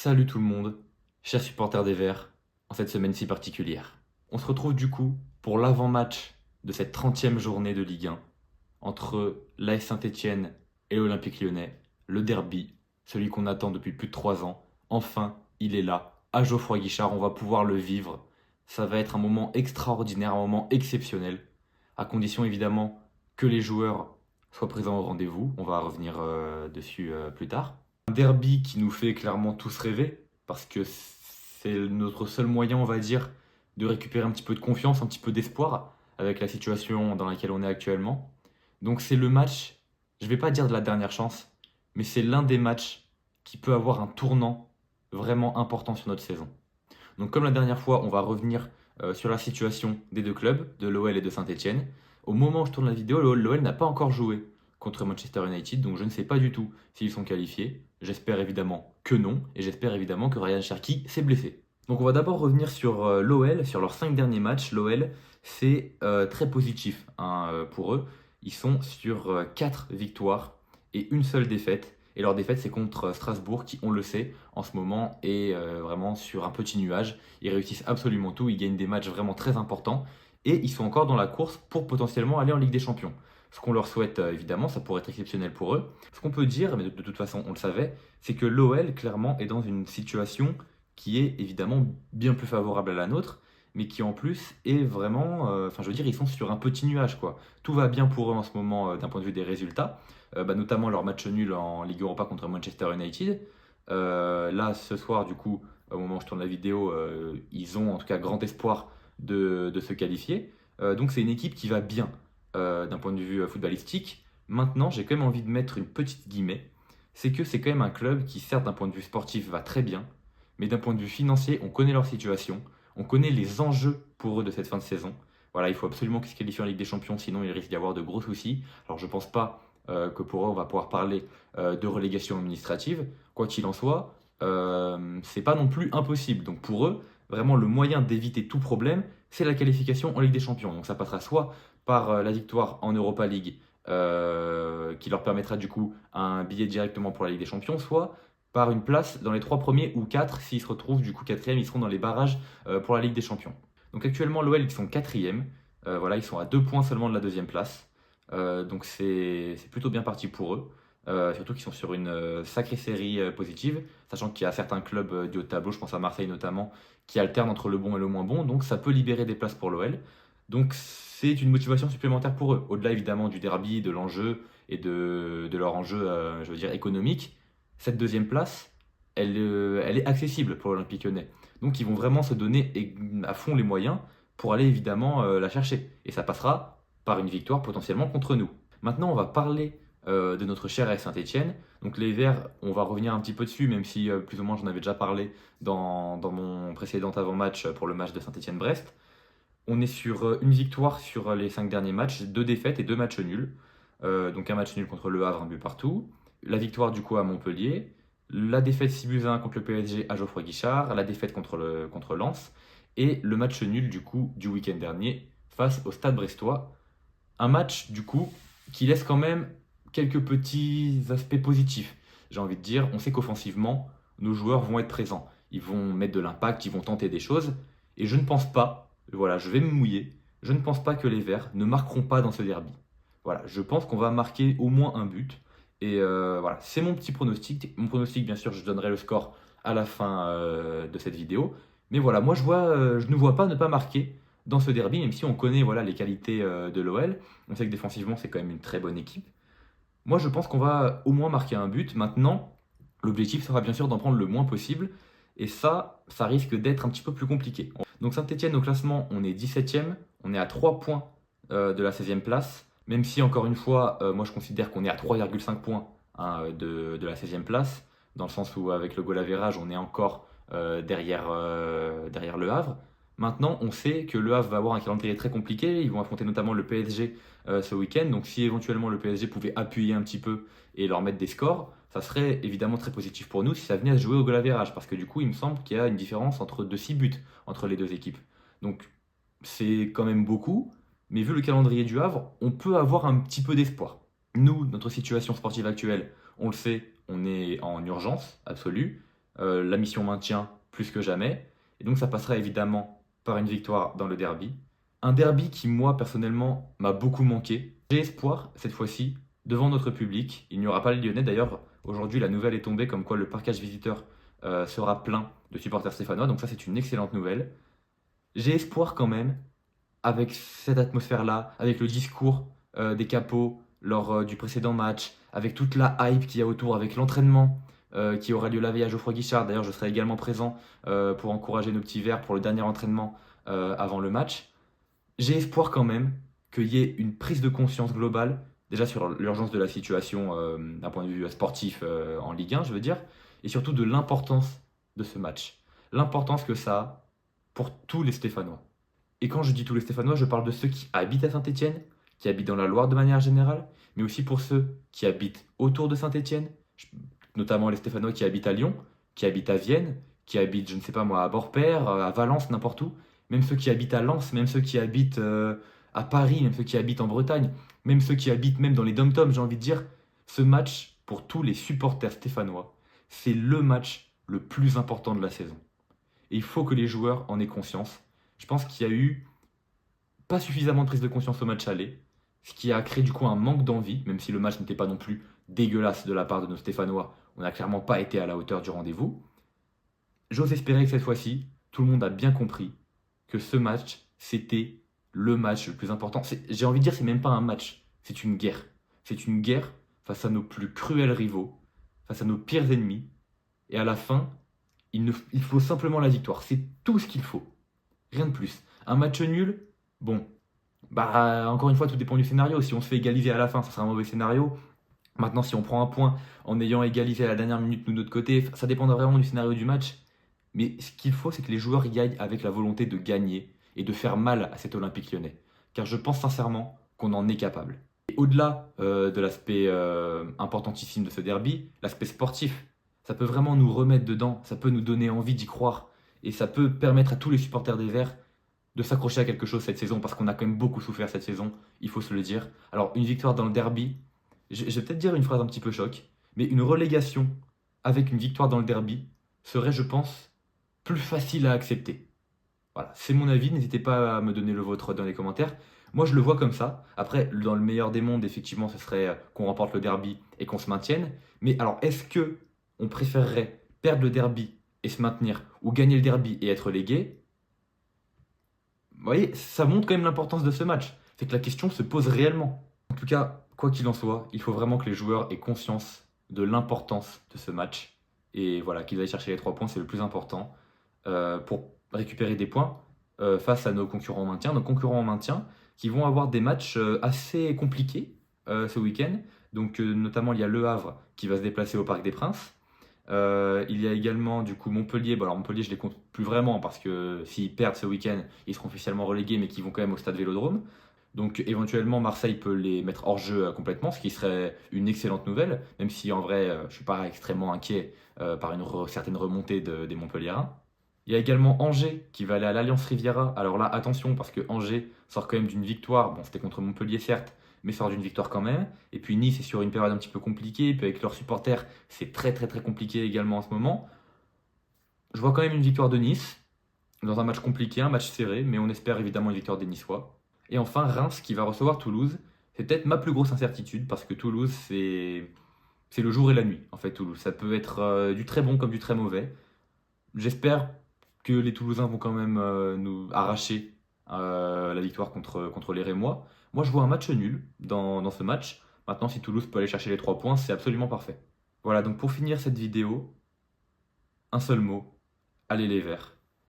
Salut tout le monde, chers supporters des Verts, en cette semaine si particulière. On se retrouve du coup pour l'avant-match de cette 30e journée de Ligue 1 entre l'AS Saint-Étienne et l'Olympique Lyonnais, le derby, celui qu'on attend depuis plus de 3 ans. Enfin, il est là, à Geoffroy Guichard, on va pouvoir le vivre. Ça va être un moment extraordinaire, un moment exceptionnel, à condition évidemment que les joueurs soient présents au rendez-vous. On va revenir dessus plus tard. Un derby qui nous fait clairement tous rêver, parce que c'est notre seul moyen, on va dire, de récupérer un petit peu de confiance, un petit peu d'espoir avec la situation dans laquelle on est actuellement. Donc c'est le match, je vais pas dire de la dernière chance, mais c'est l'un des matchs qui peut avoir un tournant vraiment important sur notre saison. Donc comme la dernière fois, on va revenir sur la situation des deux clubs, de l'OL et de Saint-Etienne. Au moment où je tourne la vidéo, l'OL n'a pas encore joué contre Manchester United, donc je ne sais pas du tout s'ils sont qualifiés. J'espère évidemment que non, et j'espère évidemment que Ryan Cherki s'est blessé. Donc on va d'abord revenir sur l'OL, sur leurs 5 derniers matchs. L'OL, c'est très positif hein, pour eux. Ils sont sur 4 victoires et une seule défaite. Et leur défaite, c'est contre Strasbourg, qui, on le sait, en ce moment est vraiment sur un petit nuage. Ils réussissent absolument tout, ils gagnent des matchs vraiment très importants. Et ils sont encore dans la course pour potentiellement aller en Ligue des Champions. Ce qu'on leur souhaite, évidemment, ça pourrait être exceptionnel pour eux. Ce qu'on peut dire, mais de toute façon on le savait, c'est que l'OL, clairement, est dans une situation qui est évidemment bien plus favorable à la nôtre, mais qui en plus est vraiment... Enfin, je veux dire, ils sont sur un petit nuage, quoi. Tout va bien pour eux en ce moment d'un point de vue des résultats, notamment leur match nul en Ligue Europa contre Manchester United. Là, ce soir, du coup, au moment où je tourne la vidéo, ils ont en tout cas grand espoir de se qualifier. Donc c'est une équipe qui va bien d'un point de vue footballistique. Maintenant, j'ai quand même envie de mettre une petite guillemets. C'est que c'est quand même un club qui, certes, d'un point de vue sportif, va très bien, mais d'un point de vue financier, on connaît leur situation, on connaît les enjeux pour eux de cette fin de saison. Voilà, il faut absolument qu'ils se qualifient en Ligue des Champions, sinon il risque d'y avoir de gros soucis. Alors je pense pas que pour eux, on va pouvoir parler de relégation administrative. Quoi qu'il en soit, c'est pas non plus impossible. Donc pour eux, vraiment le moyen d'éviter tout problème, c'est la qualification en Ligue des Champions. Donc ça passera soit par la victoire en Europa League, qui leur permettra du coup un billet directement pour la Ligue des Champions, soit par une place dans les 3 premiers ou 4, s'ils se retrouvent du coup quatrième, ils seront dans les barrages pour la Ligue des Champions. Donc actuellement l'OL ils sont quatrième, voilà, ils sont à 2 points seulement de la deuxième place. Donc c'est plutôt bien parti pour eux. Surtout qu'ils sont sur une sacrée série positive, sachant qu'il y a certains clubs du haut de tableau, je pense à Marseille notamment, qui alternent entre le bon et le moins bon, donc ça peut libérer des places pour l'OL. Donc c'est une motivation supplémentaire pour eux, au-delà évidemment du derby, de l'enjeu et de leur enjeu, je veux dire, économique. Cette deuxième place, elle est accessible pour l'Olympique Lyonnais. Donc ils vont vraiment se donner à fond les moyens pour aller évidemment la chercher. Et ça passera par une victoire potentiellement contre nous. Maintenant, on va parler de notre cher AS Saint-Etienne. Donc les Verts, on va revenir un petit peu dessus, même si plus ou moins j'en avais déjà parlé dans mon précédent avant-match pour le match de Saint-Etienne-Brest. On est sur une victoire sur les 5 derniers matchs, 2 défaites et 2 matchs nuls. Donc un match nul contre Le Havre, un but partout. La victoire du coup à Montpellier. La défaite 6-1 contre le PSG à Geoffroy Guichard. La défaite contre Lens. Et le match nul du coup du week-end dernier face au Stade Brestois. Un match du coup qui laisse quand même quelques petits aspects positifs. J'ai envie de dire, on sait qu'offensivement, nos joueurs vont être présents. Ils vont mettre de l'impact, ils vont tenter des choses. Et je ne pense pas, voilà, je vais me mouiller, je ne pense pas que les Verts ne marqueront pas dans ce derby. Voilà, je pense qu'on va marquer au moins un but. Et voilà, c'est mon petit pronostic. Mon pronostic, bien sûr, je donnerai le score à la fin de cette vidéo. Mais voilà, moi je ne vois pas ne pas marquer dans ce derby, même si on connaît voilà, les qualités de l'OL. On sait que défensivement, c'est quand même une très bonne équipe. Moi, je pense qu'on va au moins marquer un but. Maintenant, l'objectif sera bien sûr d'en prendre le moins possible. Et ça risque d'être un petit peu plus compliqué. Donc Saint-Etienne au classement, on est 17e. On est à 3 points de la 16e place. Même si, encore une fois, moi je considère qu'on est à 3,5 points hein, de la 16e place. Dans le sens où, avec le goal average, on est encore derrière le Havre. Maintenant, on sait que le Havre va avoir un calendrier très compliqué. Ils vont affronter notamment le PSG ce week-end. Donc si éventuellement le PSG pouvait appuyer un petit peu et leur mettre des scores, ça serait évidemment très positif pour nous si ça venait à se jouer au goal average. Parce que du coup, il me semble qu'il y a une différence de 6 buts entre les deux équipes. Donc c'est quand même beaucoup. Mais vu le calendrier du Havre, on peut avoir un petit peu d'espoir. Nous, notre situation sportive actuelle, on le sait, on est en urgence absolue. la mission maintien plus que jamais. Et donc ça passera évidemment par une victoire dans le derby. Un derby qui, moi, personnellement, m'a beaucoup manqué. J'ai espoir, cette fois-ci, devant notre public. Il n'y aura pas les Lyonnais. D'ailleurs, aujourd'hui, la nouvelle est tombée comme quoi le parcage visiteur sera plein de supporters stéphanois. Donc ça, c'est une excellente nouvelle. J'ai espoir quand même, avec cette atmosphère-là, avec le discours des capots lors du précédent match, avec toute la hype qu'il y a autour, avec l'entraînement qui aura lieu la veille à Geoffroy Guichard. D'ailleurs, je serai également présent pour encourager nos petits verts pour le dernier entraînement avant le match. J'ai espoir quand même qu'il y ait une prise de conscience globale, déjà sur l'urgence de la situation d'un point de vue sportif en Ligue 1, je veux dire, et surtout de l'importance de ce match. L'importance que ça a pour tous les Stéphanois. Et quand je dis tous les Stéphanois, je parle de ceux qui habitent à Saint-Étienne, qui habitent dans la Loire de manière générale, mais aussi pour ceux qui habitent autour de Saint-Étienne, notamment les Stéphanois qui habitent à Lyon, qui habitent à Vienne, qui habitent, je ne sais pas moi, à Borpère, à Valence, n'importe où, même ceux qui habitent à Lens, même ceux qui habitent à Paris, même ceux qui habitent en Bretagne, même ceux qui habitent même dans les dom-toms, j'ai envie de dire, ce match, pour tous les supporters stéphanois, c'est le match le plus important de la saison. Et il faut que les joueurs en aient conscience. Je pense qu'il y a eu pas suffisamment de prise de conscience au match aller, ce qui a créé du coup un manque d'envie, même si le match n'était pas non plus dégueulasse de la part de nos Stéphanois. On n'a clairement pas été à la hauteur du rendez-vous. J'ose espérer que cette fois-ci, tout le monde a bien compris que ce match, c'était le match le plus important. J'ai envie de dire, c'est même pas un match, c'est une guerre. C'est une guerre face à nos plus cruels rivaux, face à nos pires ennemis. Et à la fin, il faut simplement la victoire. C'est tout ce qu'il faut. Rien de plus. Un match nul, bon, bah encore une fois, tout dépend du scénario. Si on se fait égaliser à la fin, ça sera un mauvais scénario. Maintenant, si on prend un point en ayant égalisé à la dernière minute, nous, de notre côté, ça dépendra vraiment du scénario du match. Mais ce qu'il faut, c'est que les joueurs y aillent avec la volonté de gagner et de faire mal à cet Olympique lyonnais. Car je pense sincèrement qu'on en est capable. Et au-delà de l'aspect importantissime de ce derby, l'aspect sportif, ça peut vraiment nous remettre dedans, ça peut nous donner envie d'y croire. Et ça peut permettre à tous les supporters des Verts de s'accrocher à quelque chose cette saison, parce qu'on a quand même beaucoup souffert cette saison, il faut se le dire. Alors, une victoire dans le derby, je vais peut-être dire une phrase un petit peu choc, mais une relégation avec une victoire dans le derby serait, je pense, plus facile à accepter. Voilà, c'est mon avis, n'hésitez pas à me donner le vôtre dans les commentaires. Moi, je le vois comme ça. Après, dans le meilleur des mondes, effectivement, ce serait qu'on remporte le derby et qu'on se maintienne. Mais alors, est-ce que on préférerait perdre le derby et se maintenir, ou gagner le derby et être légué? Vous voyez, ça montre quand même l'importance de ce match. C'est que la question se pose réellement. En tout cas, quoi qu'il en soit, il faut vraiment que les joueurs aient conscience de l'importance de ce match. Et voilà, qu'ils aillent chercher les 3 points, c'est le plus important pour récupérer des points face à nos concurrents en maintien. Nos concurrents en maintien qui vont avoir des matchs assez compliqués ce week-end. Donc notamment, il y a Le Havre qui va se déplacer au Parc des Princes. Il y a également du coup Montpellier. Bon, alors Montpellier, je les compte plus vraiment parce que s'ils perdent ce week-end, ils seront officiellement relégués, mais qui vont quand même au stade Vélodrome. Donc éventuellement, Marseille peut les mettre hors jeu complètement, ce qui serait une excellente nouvelle, même si en vrai, je ne suis pas extrêmement inquiet par une certaine remontée des Montpelliérains. Il y a également Angers qui va aller à l'Alliance Riviera. Alors là, attention, parce que Angers sort quand même d'une victoire. Bon, c'était contre Montpellier, certes, mais sort d'une victoire quand même. Et puis Nice est sur une période un petit peu compliquée. Et puis avec leurs supporters, c'est très très très compliqué également en ce moment. Je vois quand même une victoire de Nice, dans un match compliqué, un match serré, mais on espère évidemment une victoire des Niçois. Et enfin, Reims qui va recevoir Toulouse. C'est peut-être ma plus grosse incertitude, parce que Toulouse, c'est le jour et la nuit, en fait, Toulouse. Ça peut être du très bon comme du très mauvais. J'espère que les Toulousains vont quand même nous arracher la victoire contre les Rémois. Moi, je vois un match nul dans ce match. Maintenant, si Toulouse peut aller chercher les 3 points, c'est absolument parfait. Voilà, donc pour finir cette vidéo, un seul mot, allez les Verts.